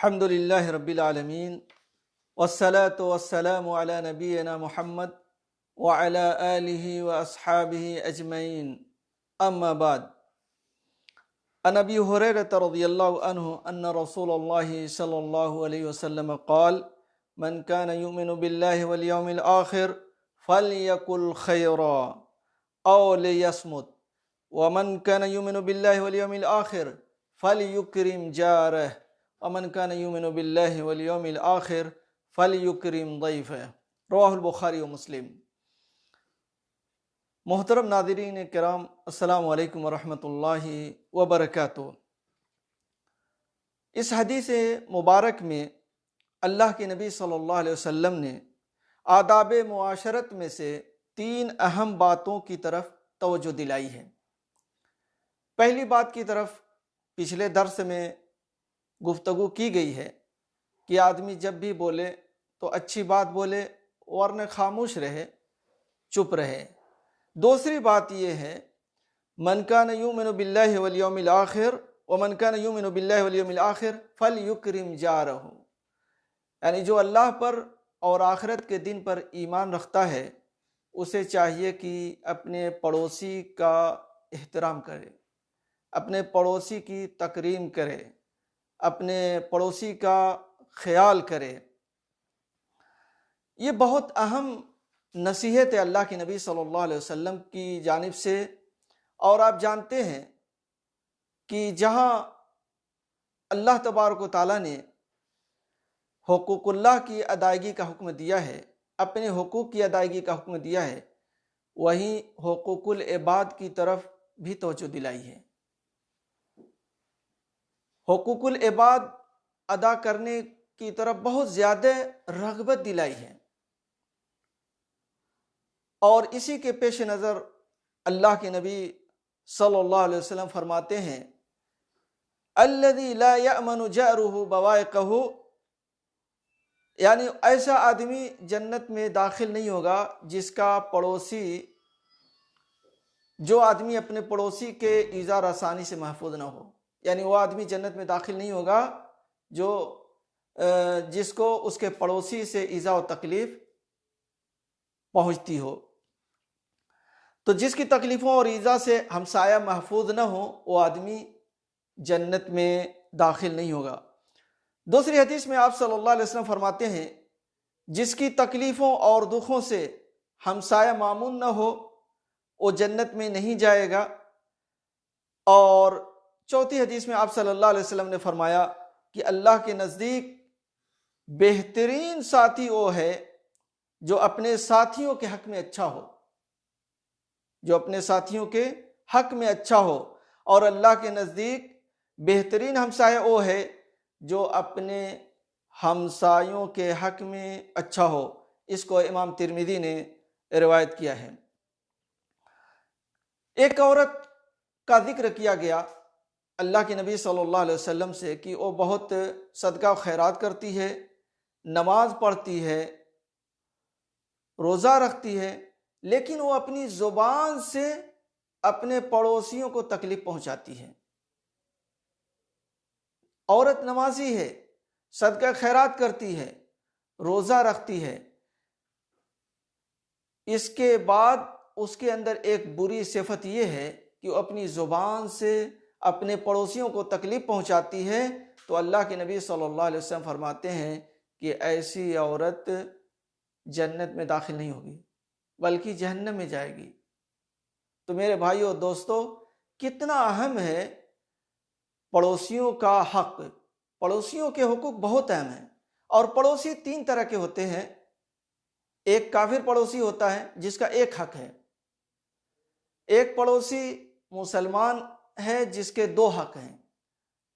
الحمد للہ رب العالمین والصلاة والسلام علی نبینا محمد وعلی آلہ واصحابہ اجمعین اما بعد عن ابی ہریرہ رضی اللہ عنہ ان رسول اللہ صلی اللہ علیہ وسلم قال من کان یؤمن باللہ والیوم الآخر فلیقل خیرا او لیصمت ومن کان یؤمن باللہ والیوم الآخر فلیکرم جارہ ومن کان یؤمن باللہ والیوم الآخر فلیکرم ضیفہ۔ رواہ البخاری و مسلم۔ محترم ناظرین کرام، السلام علیکم ورحمۃ اللہ وبرکاتہ۔ اس حدیث مبارک میں اللہ کے نبی صلی اللہ علیہ وسلم نے آداب معاشرت میں سے 3 اہم باتوں کی طرف توجہ دلائی ہے۔ پہلی بات کی طرف پچھلے درس میں گفتگو کی گئی ہے کہ آدمی جب بھی بولے تو اچھی بات بولے ورنہ خاموش رہے، چپ رہے۔ دوسری بات یہ ہے من کان یؤمن باللہ والیوم الآخر ومن کان یؤمن باللہ والیوم الآخر فلیکرم جارہ، یعنی جو اللہ پر اور آخرت کے دن پر ایمان رکھتا ہے اسے چاہیے کہ اپنے پڑوسی کا احترام کرے، اپنے پڑوسی کی تکریم کرے، اپنے پڑوسی کا خیال کرے۔ یہ بہت اہم نصیحت ہے اللہ کے نبی صلی اللہ علیہ وسلم کی جانب سے، اور آپ جانتے ہیں کہ جہاں اللہ تبارک و تعالیٰ نے حقوق اللہ کی ادائیگی کا حکم دیا ہے، اپنے حقوق کی ادائیگی کا حکم دیا ہے، وہیں حقوق العباد کی طرف بھی توجہ دلائی ہے۔ حقوق العباد ادا کرنے کی طرف بہت زیادہ رغبت دلائی ہے، اور اسی کے پیش نظر اللہ کے نبی صلی اللہ علیہ وسلم فرماتے ہیں الذی لا یأمن جارہ بوائقہ، یعنی ایسا آدمی جنت میں داخل نہیں ہوگا جس کا پڑوسی، جو آدمی اپنے پڑوسی کے ایذا رسانی سے محفوظ نہ ہو، یعنی وہ آدمی جنت میں داخل نہیں ہوگا جو جس کو اس کے پڑوسی سے ایذا و تکلیف پہنچتی ہو۔ تو جس کی تکلیفوں اور ایذا سے ہمسایہ محفوظ نہ ہو وہ آدمی جنت میں داخل نہیں ہوگا۔ دوسری حدیث میں آپ صلی اللہ علیہ وسلم فرماتے ہیں جس کی تکلیفوں اور دکھوں سے ہمسایہ مامون نہ ہو وہ جنت میں نہیں جائے گا۔ اور چوتھی حدیث میں آپ صلی اللہ علیہ وسلم نے فرمایا کہ اللہ کے نزدیک بہترین ساتھی وہ ہے جو اپنے ساتھیوں کے حق میں اچھا ہو، جو اپنے ساتھیوں کے حق میں اچھا ہو، اور اللہ کے نزدیک بہترین ہمسایہ وہ ہے جو اپنے ہمسایوں کے حق میں اچھا ہو۔ اس کو امام ترمذی نے روایت کیا ہے۔ ایک عورت کا ذکر کیا گیا اللہ کے نبی صلی اللہ علیہ وسلم سے کہ وہ بہت صدقہ و خیرات کرتی ہے، نماز پڑھتی ہے، روزہ رکھتی ہے، لیکن وہ اپنی زبان سے اپنے پڑوسیوں کو تکلیف پہنچاتی ہے۔ عورت نمازی ہے، صدقہ خیرات کرتی ہے، روزہ رکھتی ہے، اس کے بعد اس کے اندر ایک بری صفت یہ ہے کہ وہ اپنی زبان سے اپنے پڑوسیوں کو تکلیف پہنچاتی ہے، تو اللہ کے نبی صلی اللہ علیہ وسلم فرماتے ہیں کہ ایسی عورت جنت میں داخل نہیں ہوگی بلکہ جہنم میں جائے گی۔ تو میرے بھائیو اور دوستو، کتنا اہم ہے پڑوسیوں کا حق۔ پڑوسیوں کے حقوق بہت اہم ہیں، اور پڑوسی 3 طرح کے ہوتے ہیں۔ ایک کافر پڑوسی ہوتا ہے جس کا ایک حق ہے، ایک پڑوسی مسلمان ہے جس کے 2 حق ہیں،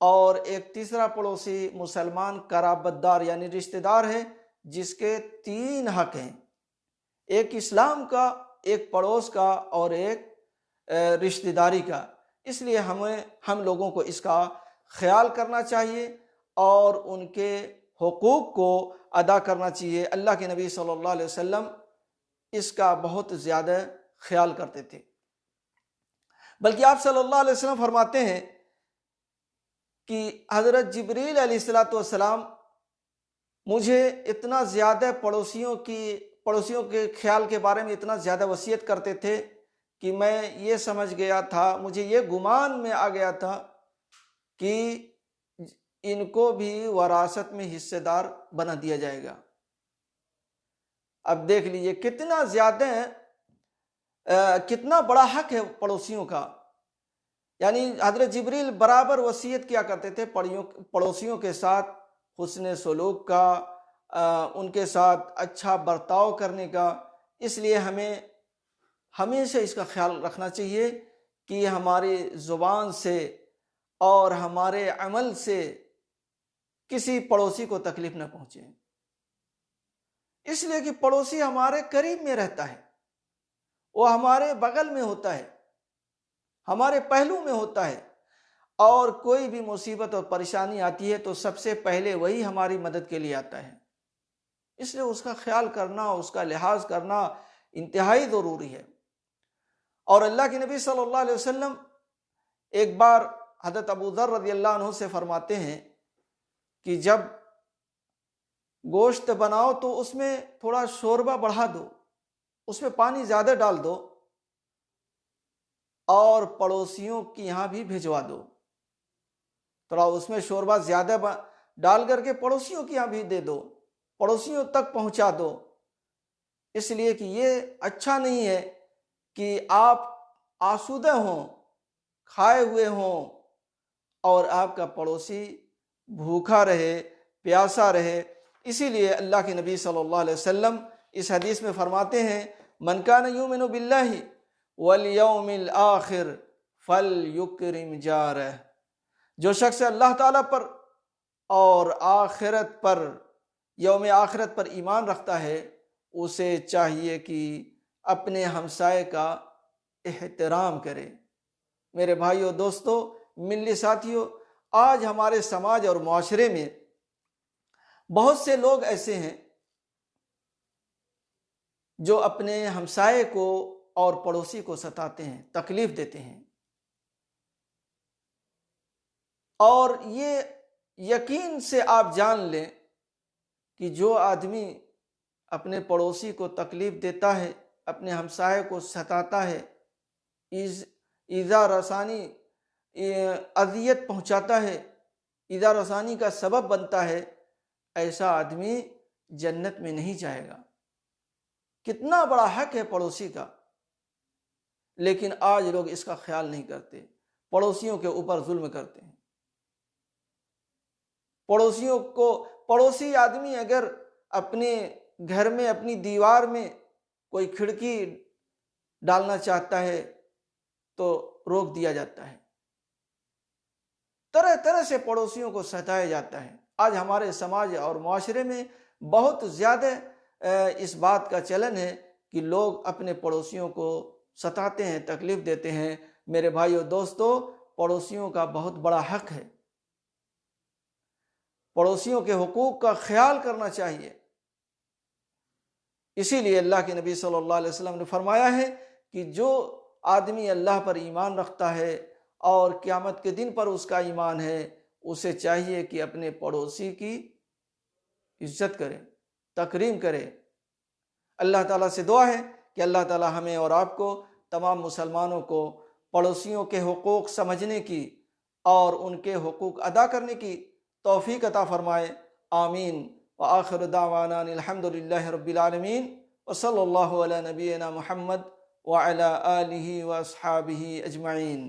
اور ایک تیسرا پڑوسی مسلمان قرابت دار یعنی رشتہ دار ہے جس کے 3 حق ہیں، ایک اسلام کا، ایک پڑوس کا، اور ایک رشتہ داری کا۔ اس لیے ہم لوگوں کو اس کا خیال کرنا چاہیے اور ان کے حقوق کو ادا کرنا چاہیے۔ اللہ کے نبی صلی اللہ علیہ وسلم اس کا بہت زیادہ خیال کرتے تھے، بلکہ آپ صلی اللہ علیہ وسلم فرماتے ہیں کہ حضرت جبریل علیہ السلام مجھے اتنا زیادہ پڑوسیوں کے خیال کے بارے میں اتنا زیادہ وصیت کرتے تھے کہ میں یہ سمجھ گیا تھا، مجھے یہ گمان میں آ گیا تھا کہ ان کو بھی وراثت میں حصے دار بنا دیا جائے گا۔ اب دیکھ لیجئے کتنا زیادہ کتنا بڑا حق ہے پڑوسیوں کا۔ یعنی حضرت جبریل برابر وصیت کیا کرتے تھے پڑوسیوں کے ساتھ حسن سلوک کا، ان کے ساتھ اچھا برتاؤ کرنے کا۔ اس لیے ہمیں ہمیشہ اس کا خیال رکھنا چاہیے کہ ہماری زبان سے اور ہمارے عمل سے کسی پڑوسی کو تکلیف نہ پہنچے، اس لیے کہ پڑوسی ہمارے قریب میں رہتا ہے، وہ ہمارے بغل میں ہوتا ہے، ہمارے پہلو میں ہوتا ہے، اور کوئی بھی مصیبت اور پریشانی آتی ہے تو سب سے پہلے وہی ہماری مدد کے لیے آتا ہے۔ اس لیے اس کا خیال کرنا، اس کا لحاظ کرنا انتہائی ضروری ہے۔ اور اللہ کے نبی صلی اللہ علیہ وسلم ایک بار حضرت ابو ذر رضی اللہ عنہ سے فرماتے ہیں کہ جب گوشت بناؤ تو اس میں تھوڑا شوربہ بڑھا دو، اس میں پانی زیادہ ڈال دو، اور پڑوسیوں کی یہاں بھی بھیجوا دو، تھوڑا اس میں شوربہ زیادہ ڈال کر کے پڑوسیوں کی یہاں بھی دے دو، پڑوسیوں تک پہنچا دو۔ اس لیے کہ یہ اچھا نہیں ہے کہ آپ آسودہ ہوں، کھائے ہوئے ہوں، اور آپ کا پڑوسی بھوکا رہے، پیاسا رہے۔ اسی لیے اللہ کے نبی صلی اللہ علیہ وسلم اس حدیث میں فرماتے ہیں، من کان یؤمن باللہ والیوم الآخر فلیکرم جارہ، جو شخص اللہ تعالیٰ پر اور آخرت پر، یوم آخرت پر ایمان رکھتا ہے، اسے چاہیے کہ اپنے ہمسائے کا احترام کرے۔ میرے بھائیو، دوستو، ملی ساتھیو، آج ہمارے سماج اور معاشرے میں بہت سے لوگ ایسے ہیں جو اپنے ہمسائے کو اور پڑوسی کو ستاتے ہیں، تکلیف دیتے ہیں، اور یہ یقین سے آپ جان لیں کہ جو آدمی اپنے پڑوسی کو تکلیف دیتا ہے، اپنے ہمسائے کو ستاتا ہے، ایذا رسانی، اذیت پہنچاتا ہے، ایذا رسانی کا سبب بنتا ہے، ایسا آدمی جنت میں نہیں جائے گا۔ کتنا بڑا حق ہے پڑوسی کا، لیکن آج لوگ اس کا خیال نہیں کرتے، پڑوسیوں کے اوپر ظلم کرتے ہیں۔ پڑوسی آدمی اگر اپنے گھر میں، اپنی دیوار میں کوئی کھڑکی ڈالنا چاہتا ہے تو روک دیا جاتا ہے، طرح طرح سے پڑوسیوں کو ستایا جاتا ہے۔ آج ہمارے سماج اور معاشرے میں بہت زیادہ اس بات کا چلن ہے کہ لوگ اپنے پڑوسیوں کو ستاتے ہیں، تکلیف دیتے ہیں۔ میرے بھائیو، دوستو، پڑوسیوں کا بہت بڑا حق ہے، پڑوسیوں کے حقوق کا خیال کرنا چاہیے۔ اسی لیے اللہ کے نبی صلی اللہ علیہ وسلم نے فرمایا ہے کہ جو آدمی اللہ پر ایمان رکھتا ہے اور قیامت کے دن پر اس کا ایمان ہے، اسے چاہیے کہ اپنے پڑوسی کی عزت کرے، تکریم کرے۔ اللہ تعالیٰ سے دعا ہے کہ اللہ تعالیٰ ہمیں اور آپ کو، تمام مسلمانوں کو، پڑوسیوں کے حقوق سمجھنے کی اور ان کے حقوق ادا کرنے کی توفیق عطا فرمائے۔ آمین۔ وآخر دعوانا الحمد للہ رب العالمین، وصلی اللہ علی نبینا محمد وعلی آلہ واصحابہ اجمعین۔